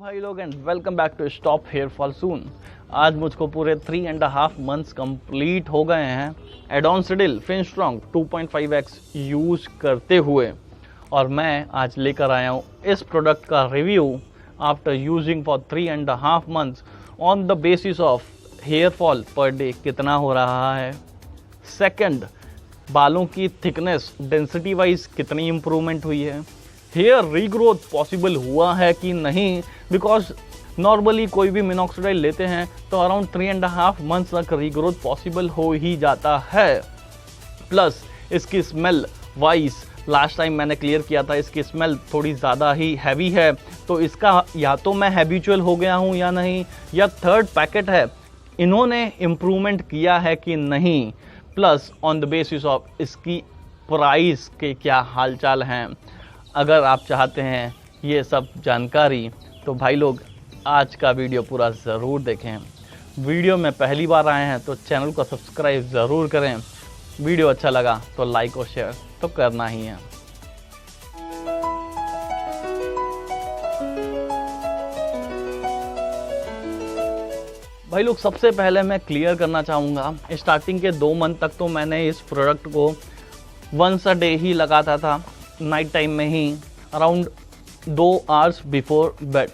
भाई लोग and welcome back to stop hair fall soon. आज मुझको पूरे 3.5 मंथ्स कंप्लीट हो गए हैं एडोनिसिल फिनस्ट्रॉन्ग 2.5x यूज़ करते हुए, और मैं आज लेकर आया हूँ इस प्रोडक्ट का review after using for 3.5 months on the basis of hair fall per day कितना हो रहा है। सेकंड, बालों की थिकनेस डेंसिटी वाइज कितनी इम्प्रूवमेंट हुई है, हेयर रीग्रोथ पॉसिबल हुआ है कि नहीं, बिकॉज नॉर्मली कोई भी मिनॉक्सिडाइल लेते हैं तो अराउंड 3.5 मंथ्स तक रीग्रोथ पॉसिबल हो ही जाता है। प्लस इसकी स्मेल वाइज लास्ट टाइम मैंने क्लियर किया था, इसकी स्मेल थोड़ी ज़्यादा ही हैवी है, तो इसका या तो मैं हैबिचुअल हो गया हूँ या नहीं, या थर्ड पैकेट है इन्होंने इम्प्रूवमेंट किया है कि नहीं। Plus on the basis of इसकी प्राइस के क्या हालचाल हैं। अगर आप चाहते हैं ये सब जानकारी तो भाई लोग आज का वीडियो पूरा ज़रूर देखें। वीडियो में पहली बार आए हैं तो चैनल को सब्सक्राइब ज़रूर करें। वीडियो अच्छा लगा तो लाइक और शेयर तो करना ही है। भाई लोग सबसे पहले मैं क्लियर करना चाहूँगा, स्टार्टिंग के 2 मंथ तक तो मैंने इस प्रोडक्ट को वंस अ डे ही लगाता था, नाइट टाइम में ही, अराउंड 2 आवर्स बिफोर बेड।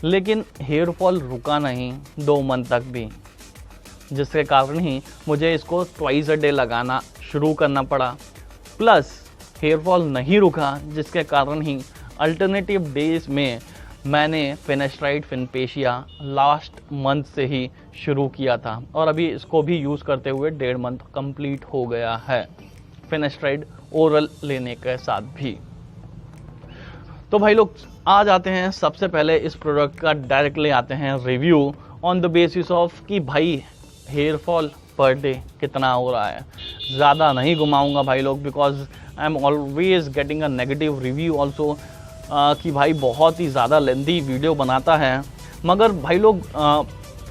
लेकिन हेयर फॉल रुका नहीं 2 मंथ तक भी, जिसके कारण ही मुझे इसको ट्वाइस अ डे लगाना शुरू करना पड़ा। प्लस हेयर फॉल नहीं रुका, जिसके कारण ही अल्टरनेटिव डेज में मैंने फिनेस्ट्राइड फिनपेशिया लास्ट मंथ से ही शुरू किया था, और अभी इसको भी यूज़ करते हुए 1.5 मंथ कंप्लीट हो गया है फिनेस्ट्राइड ओरल लेने के साथ भी। तो भाई लोग आ जाते हैं, सबसे पहले इस प्रोडक्ट का डायरेक्टली आते हैं review on the basis of कि भाई हेयर फॉल पर डे कितना हो रहा है। ज़्यादा नहीं घुमाऊंगा भाई लोग, because I am always getting a negative review also कि भाई बहुत ही ज़्यादा लेंदी वीडियो बनाता है। मगर भाई लोग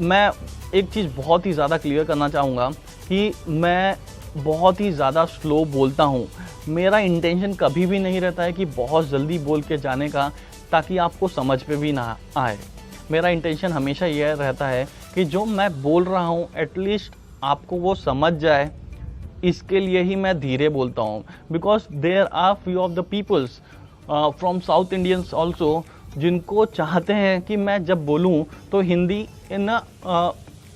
मैं एक चीज़ बहुत ही ज़्यादा क्लियर करना चाहूँगा कि मैं बहुत ही ज़्यादा स्लो बोलता हूँ। मेरा इंटेंशन कभी भी नहीं रहता है कि बहुत जल्दी बोल के जाने का, ताकि आपको समझ पे भी ना आए। मेरा इंटेंशन हमेशा यह रहता है कि जो मैं बोल रहा हूँ एटलीस्ट आपको वो समझ जाए, इसके लिए ही मैं धीरे बोलता हूँ। Because there are few of the peoples from south Indians also जिनको चाहते हैं कि मैं जब बोलूँ तो हिंदी इन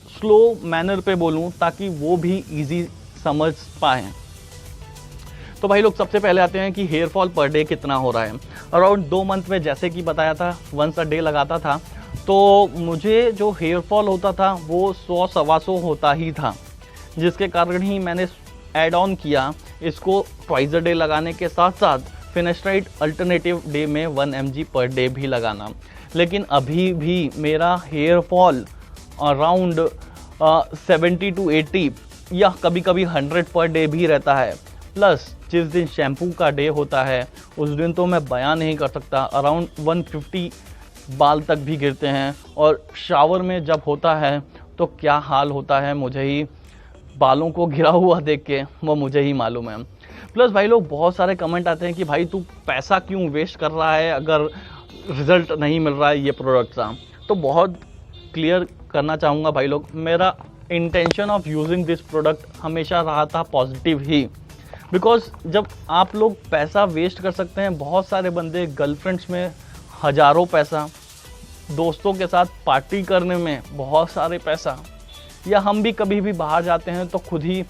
स्लो मैनर पे बोलूँ, ताकि वो भी ईजी समझ पाएँ। तो भाई लोग सबसे पहले आते हैं कि हेयर फॉल पर डे कितना हो रहा है। अराउंड 2 मंथ में जैसे कि बताया था वंस अ डे लगाता था, तो मुझे जो हेयर फॉल होता था वो 100-125 होता ही था, जिसके कारण ही मैंने ऐड ऑन किया इसको ट्वाइस अ डे लगाने के साथ साथ फिनेस्ट्राइड अल्टरनेटिव डे में 1 mg पर डे भी लगाना। लेकिन अभी भी मेरा हेयर फॉल अराउंड 70 to 80 या कभी कभी 100 पर डे भी रहता है। प्लस जिस दिन शैम्पू का डे होता है उस दिन तो मैं बयान नहीं कर सकता, अराउंड 150 बाल तक भी गिरते हैं, और शावर में जब होता है तो क्या हाल होता है, मुझे ही बालों को गिरा हुआ देख के वो मुझे ही मालूम है। प्लस भाई लोग बहुत सारे कमेंट आते हैं कि भाई तू पैसा क्यों वेस्ट कर रहा है अगर रिज़ल्ट नहीं मिल रहा है ये प्रोडक्ट का। तो बहुत क्लियर करना चाहूँगा भाई लोग, मेरा intention of using this product हमेशा रहा था पॉजिटिव ही। बिकॉज जब आप लोग पैसा वेस्ट कर सकते हैं, बहुत सारे बंदे गर्लफ्रेंड्स में हज़ारों पैसा, दोस्तों के साथ पार्टी करने में बहुत सारे पैसा, या हम भी कभी भी बाहर जाते हैं तो खुद ही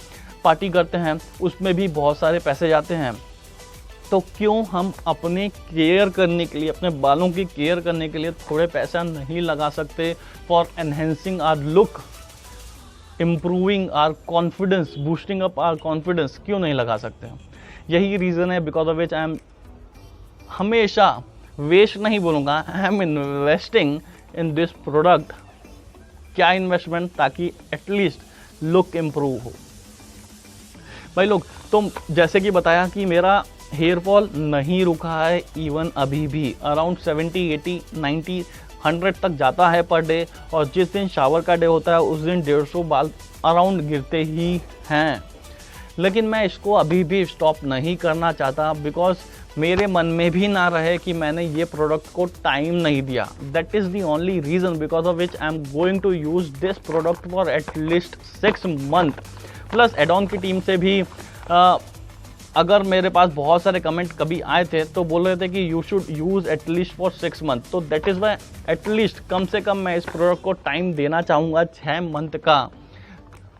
पार्टी करते हैं, उसमें भी बहुत सारे पैसे जाते हैं। तो क्यों हम अपने केयर करने के लिए, अपने बालों की केयर करने के लिए थोड़े पैसा नहीं लगा सकते for enhancing our look, improving our confidence, boosting up our confidence, क्यों नहीं लगा सकते हैं। यही रीज़न है because of which I am हमेशा वेस्ट नहीं बोलूँगा, I am investing in this product. क्या इन्वेस्टमेंट, ताकि एटलीस्ट लुक इम्प्रूव हो। भाई लोग तो जैसे कि बताया कि मेरा हेयर फॉल नहीं रुका है, इवन अभी भी अराउंड 70, 80, 90, 100 तक जाता है पर डे, और जिस दिन शावर का डे होता है उस दिन 150 बाल अराउंड गिरते ही हैं। लेकिन मैं इसको अभी भी स्टॉप नहीं करना चाहता, बिकॉज मेरे मन में भी ना रहे कि मैंने ये प्रोडक्ट को टाइम नहीं दिया। That is the only reason because of which I am going to use this product for at least 6 month. Plus add on की टीम से भी अगर मेरे पास बहुत सारे कमेंट कभी आए थे तो बोल रहे थे कि you should use at least for 6 month, तो दैट इज़ वाई एटलीस्ट कम से कम मैं इस प्रोडक्ट को टाइम देना चाहूँगा 6 मंथ का।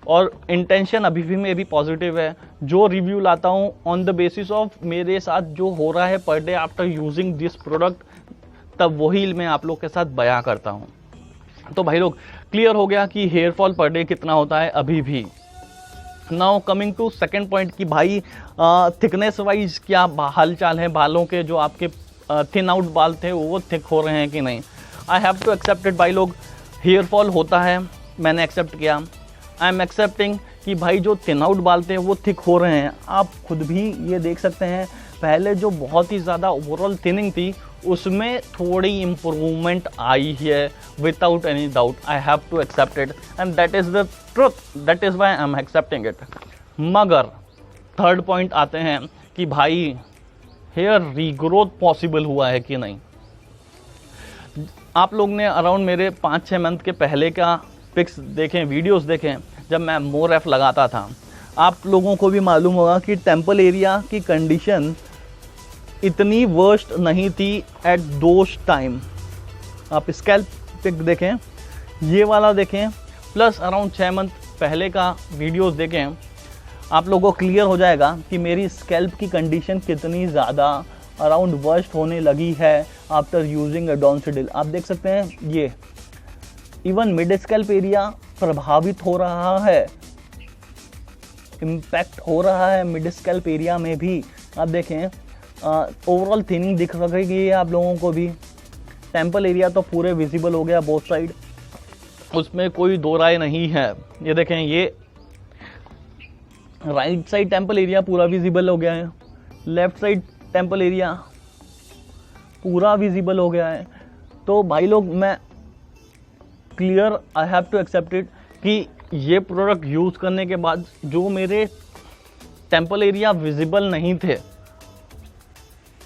और इंटेंशन अभी भी मेरी पॉजिटिव है। जो रिव्यू लाता हूँ ऑन द बेसिस ऑफ मेरे साथ जो हो रहा है per day after using this product, तब वही मैं आप लोग के साथ बयां करता हूँ। तो भाई लोग क्लियर हो गया कि हेयर फॉल पर डे कितना होता है अभी भी। Now coming to second point कि भाई थिकनेस वाइज क्या हाल चाल है बालों के, जो आपके थिन आउट बाल थे वो थिक हो रहे हैं कि नहीं। I have to accept it भाई लोग, हेयर फॉल होता है, मैंने एक्सेप्ट किया। आई एम एक्सेप्टिंग कि भाई जो थिन आउट बाल थे वो थिक हो रहे हैं। आप खुद भी ये देख सकते हैं, पहले जो बहुत ही ज़्यादा ओवरऑल थिनिंग थी उसमें थोड़ी इम्प्रूवमेंट आई है without any doubt. I have to accept it and that is the truth, that is why I am accepting it. मगर थर्ड पॉइंट आते हैं कि भाई हेयर रीग्रोथ पॉसिबल हुआ है कि नहीं। आप लोग ने अराउंड मेरे 5-6 मंथ के पहले का पिक्स देखें, वीडियोस देखें, जब मैं मोरेफ लगाता था, आप लोगों को भी मालूम होगा कि टेम्पल एरिया की कंडीशन इतनी वर्स्ट नहीं थी एट दोस टाइम। आप स्कैल्प पिक देखें, ये वाला देखें, प्लस अराउंड 6 मंथ पहले का वीडियोस देखें, आप लोगों को क्लियर हो जाएगा कि मेरी स्कैल्प की कंडीशन कितनी ज़्यादा अराउंड वर्स्ट होने लगी है आफ्टर यूजिंग एडोनिसिल। आप देख सकते हैं ये इवन मिड स्कैल्प एरिया प्रभावित हो रहा है, इम्पैक्ट हो रहा है मिड स्कैल्प एरिया में भी। आप देखें ओवरऑल थिनिंग दिख रही है आप लोगों को भी। टेम्पल एरिया तो पूरे विजिबल हो गया बोथ साइड, उसमें कोई दो राय नहीं है। ये देखें, ये राइट साइड टेम्पल एरिया पूरा विजिबल हो गया है, लेफ्ट साइड टेम्पल एरिया पूरा विजिबल हो गया है। तो भाई लोग मैं clear I have to accept it कि ये प्रोडक्ट यूज़ करने के बाद जो मेरे टेम्पल एरिया विजिबल नहीं थे,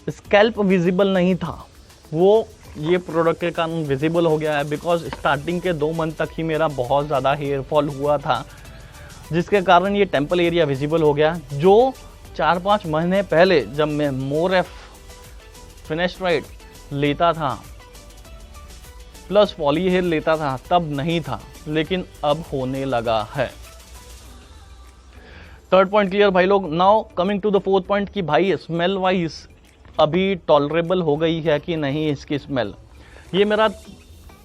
स्कैल्प विजिबल नहीं था, वो ये प्रोडक्ट के कारण विजिबल हो गया है। बिकॉज स्टार्टिंग के 2 मंथ तक ही मेरा बहुत ज़्यादा हेयर फॉल हुआ था, जिसके कारण ये टेम्पल एरिया विजिबल हो गया। जो 4-5 महीने पहले जब मैं मोरेफ फिनिश्ड राइट लेता था प्लस पॉली हेयर लेता था तब नहीं था, लेकिन अब होने लगा है। थर्ड पॉइंट क्लियर भाई लोग। Now coming to the fourth point कि भाई स्मेल वाइज अभी टॉलरेबल हो गई है कि नहीं इसकी स्मेल। ये मेरा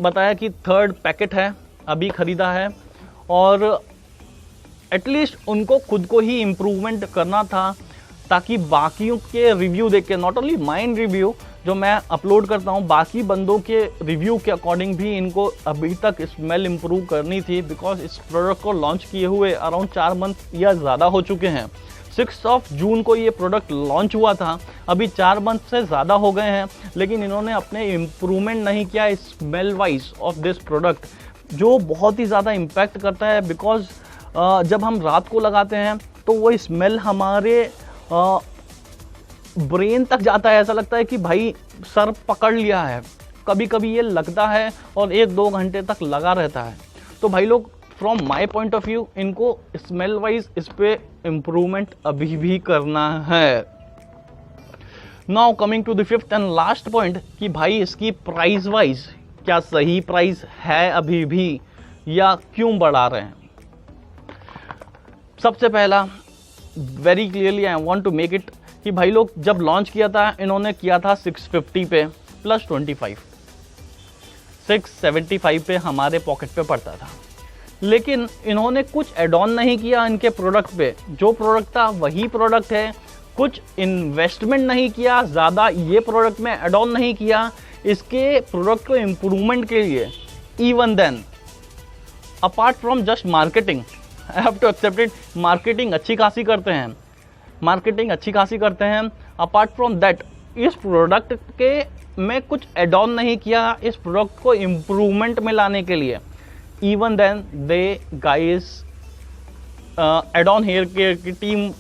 बताया कि 3rd पैकेट है, अभी ख़रीदा है, और एटलीस्ट उनको खुद को ही इम्प्रूवमेंट करना था ताकि बाकियों के रिव्यू देख के, नॉट ओनली माइन रिव्यू जो मैं अपलोड करता हूँ, बाकी बंदों के रिव्यू के अकॉर्डिंग भी इनको अभी तक स्मेल इम्प्रूव करनी थी। बिकॉज इस प्रोडक्ट को लॉन्च किए हुए अराउंड 4 मंथ या ज़्यादा हो चुके हैं। 6 जून को ये प्रोडक्ट लॉन्च हुआ था, अभी 4 मंथ से ज़्यादा हो गए हैं, लेकिन इन्होंने अपने इम्प्रूवमेंट नहीं किया smell wise of this product, जो बहुत ही ज़्यादा इम्पैक्ट करता है। बिकॉज जब हम रात को लगाते हैं तो वो स्मेल हमारे ब्रेन तक जाता है, ऐसा लगता है कि भाई सर पकड़ लिया है, कभी कभी ये लगता है और 1-2 घंटे तक लगा रहता है। तो भाई लोग from my point of view इनको स्मेल वाइज इस पे इम्प्रूवमेंट अभी भी करना है। Now coming to the 5th and last point कि भाई इसकी प्राइस वाइज क्या सही प्राइस है अभी भी या क्यों बढ़ा रहे हैं। सबसे पहला very clearly I want to make it कि भाई लोग जब लॉन्च किया था इन्होंने किया था 650 पे प्लस 25, 675 पे हमारे पॉकेट पे पड़ता था। लेकिन इन्होंने कुछ एड ऑन नहीं किया इनके प्रोडक्ट पे, जो प्रोडक्ट था वही प्रोडक्ट है। कुछ इन्वेस्टमेंट नहीं किया ज़्यादा, ये प्रोडक्ट में एड ऑन नहीं किया इसके प्रोडक्ट को इम्प्रूवमेंट के लिए। Even then apart from just marketing, I have to accept it, marketing अच्छी खासी करते हैं। अपार्ट फ्रॉम दैट इस प्रोडक्ट के में कुछ एड ऑन नहीं किया इस प्रोडक्ट को इम्प्रूवमेंट में लाने के लिए। Even then they guys add on hair care की टीम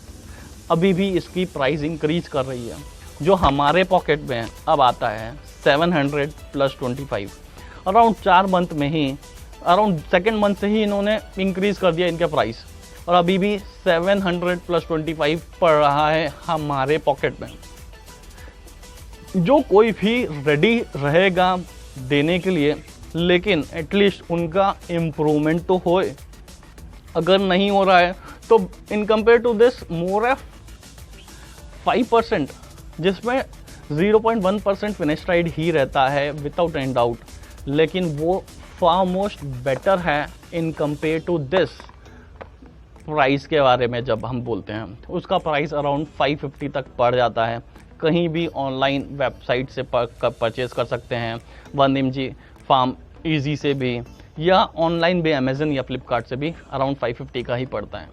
अभी भी इसकी प्राइस इंक्रीज कर रही है। जो हमारे पॉकेट में अब आता है 700 + 25। अराउंड 4 मंथ में ही, अराउंड सेकेंड मंथ से ही इन्होंने इंक्रीज़ कर दिया इनके प्राइस, और अभी भी 700 + 25 पड़ रहा है हमारे पॉकेट में। जो कोई भी रेडी रहेगा देने के लिए, लेकिन एटलीस्ट उनका इम्प्रूवमेंट तो होए। अगर नहीं हो रहा है तो in compare to this more F 5%, जिसमें 0.1% फिनेस्ट्राइड ही रहता है विदाउट एनी डाउट, लेकिन वो फार मोस्ट बेटर है in compare to this. Price के बारे में जब हम बोलते हैं, उसका प्राइस अराउंड 550 तक पड़ जाता है। कहीं भी ऑनलाइन वेबसाइट से परचेज कर सकते हैं, 1mg फार्म ईजी से भी, या ऑनलाइन भी अमेजन या फ्लिपकार्ट से भी अराउंड 550 का ही पड़ता है।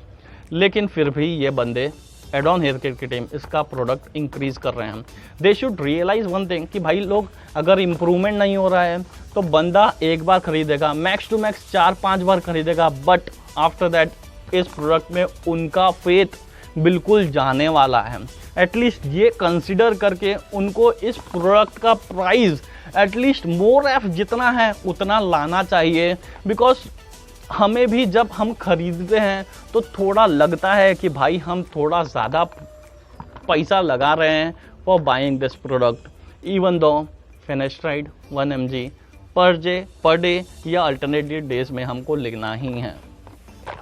लेकिन फिर भी ये बंदे एडॉन हेयर केयर की टीम इसका प्रोडक्ट इंक्रीज़ कर रहे हैं। They should realise one thing कि भाई लोग, अगर इम्प्रूवमेंट नहीं हो रहा है तो बंदा एक बार खरीदेगा, मैक्स टू मैक्स 4-5 बार खरीदेगा, बट आफ्टर दैट इस प्रोडक्ट में उनका फेथ बिल्कुल जाने वाला है। एटलीस्ट ये कंसिडर करके उनको इस प्रोडक्ट का प्राइस एटलीस्ट मोर एफ जितना है उतना लाना चाहिए। बिकॉज हमें भी जब हम खरीदते हैं तो थोड़ा लगता है कि भाई हम थोड़ा ज़्यादा पैसा लगा रहे हैं for buying this product, even though finasteride 1 mg per day या अल्टरनेटिव डेज में हमको लेना ही है।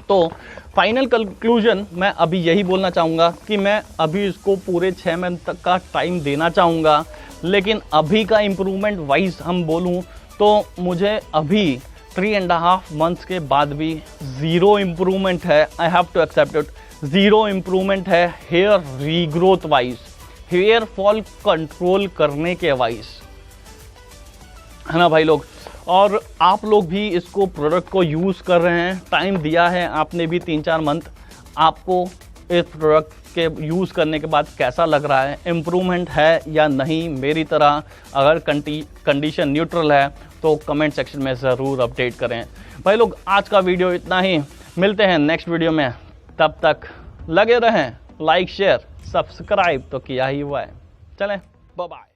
तो फाइनल कंक्लूजन मैं अभी यही बोलना चाहूँगा कि मैं अभी इसको पूरे 6 मंथ तक का टाइम देना चाहूँगा, लेकिन अभी का इम्प्रूवमेंट वाइज हम बोलूँ तो मुझे अभी 3.5 मंथ्स के बाद भी ज़ीरो इम्प्रूवमेंट है। I have to accept it, zero improvement है hair regrowth wise, hair fall control करने के वाइज, है ना भाई लोग। और आप लोग भी इसको प्रोडक्ट को यूज़ कर रहे हैं, टाइम दिया है आपने भी 3-4 मंथ, आपको इस प्रोडक्ट के यूज़ करने के बाद कैसा लग रहा है, इम्प्रूवमेंट है या नहीं मेरी तरह? अगर कंडीशन न्यूट्रल है तो कमेंट सेक्शन में ज़रूर अपडेट करें भाई लोग। आज का वीडियो इतना ही, मिलते हैं नेक्स्ट वीडियो में, तब तक लगे रहें, लाइक शेयर सब्सक्राइब तो किया ही हुआ है। चलें, बाय बाय।